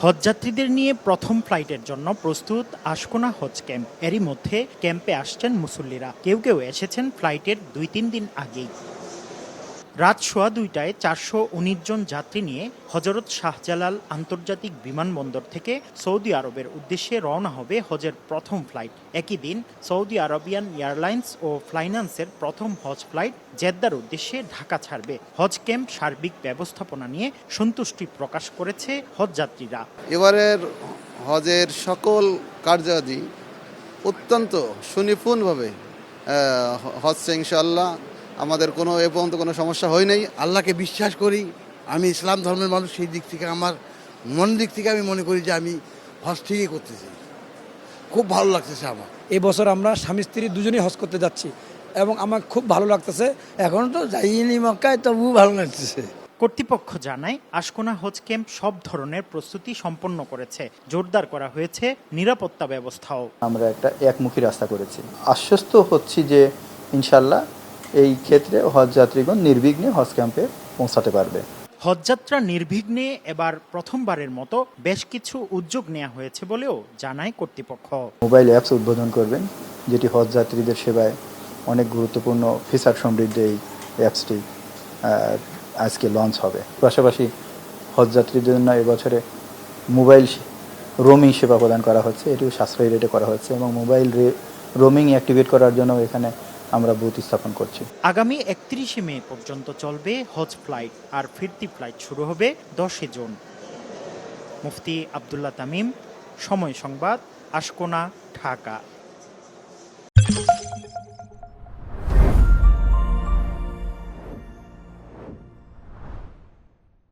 হজযাত্রীদের নিয়ে প্রথম ফ্লাইটের জন্য প্রস্তুত আশকোনা হজ ক্যাম্প। এরই মধ্যে ক্যাম্পে আসছেন মুসল্লিরা। কেউ কেউ এসেছেন ফ্লাইটের ২-৩ দিন আগেই। রাত ২:১২টায় ৪১৯ জন যাত্রী নিয়ে হজরত শাহজালাল আন্তর্জাতিক বিমানবন্দর থেকে সৌদি আরবের উদ্দেশ্যে রওনা হবে হজের প্রথম ফ্লাইট। একই দিন সৌদি আরবিয়ান এয়ারলাইন্স ও ফ্লাইনান্সের প্রথম হজ ফ্লাইট জেদ্দার উদ্দেশ্যে ঢাকা ছাড়বে। হজ ক্যাম্প সার্বিক ব্যবস্থাপনা নিয়ে সন্তুষ্টি প্রকাশ করেছে হজযাত্রীরা। এবারের হজের সকল কার্যাদি অত্যন্ত সুনিপুণভাবে হচ্ছে ইনশাআল্লাহ। আমাদের কোনো এ পর্যন্ত কোনো সমস্যা হয় নাই। আল্লাহকে বিশ্বাস করি, আমি ইসলাম ধর্মের মানুষ, সেই দিক থেকে আমার মন দিক থেকে আমি মনে করি যে আমি হজ ঠিকই করতেছি। খুব ভালো লাগতেছে আমার। এই বছর আমরা স্বামী স্ত্রী দুজনেই হজ করতে যাচ্ছি এবং আমার খুব ভালো লাগতেছে। এখন তো যাইনি মক্কায়, তবু ভালো লাগতেছে। কর্তৃপক্ষ জানায় আশকোনা হজ ক্যাম্প সব ধরনের প্রস্তুতি সম্পন্ন করেছে। জোরদার করা হয়েছে নিরাপত্তা ব্যবস্থাও। আমরা একটা একমুখী রাস্তা করেছি। আশ্বস্ত হচ্ছি যে ইনশাল্লাহ এই ক্ষেত্রে হজ যাত্রীগণ নির্বিঘ্নে হজ ক্যাম্পে পৌঁছাতে পারবে। হজযাত্রা নির্বিঘ্নে এবার প্রথমবারের মতো বেশ কিছু উদ্যোগ নেওয়া হয়েছে বলেও জানায় কর্তৃপক্ষ। মোবাইল অ্যাপস উদ্বোধন করবেন, যেটি হজ যাত্রীদের সেবায় অনেক গুরুত্বপূর্ণ ফিচার সমৃদ্ধ। এই অ্যাপসটি আজকে লঞ্চ হবে। পাশাপাশি হজ যাত্রীদের জন্য এবছরে মোবাইল রোমিং সেবা প্রদান করা হচ্ছে। এটিও সাশ্রয়ী রেটে করা হচ্ছে এবং মোবাইল রোমিং অ্যাক্টিভেট করার জন্য এখানে আমরা বুথ স্থাপন করছি। আগামী ৩১ মে পর্যন্ত চলবে হজ ফ্লাইট, আর ফিরতি ফ্লাইট শুরু হবে ১০ জুন। মুফতি আব্দুল্লাহ তামিম, সময় সংবাদ, আশকোনা, ঢাকা।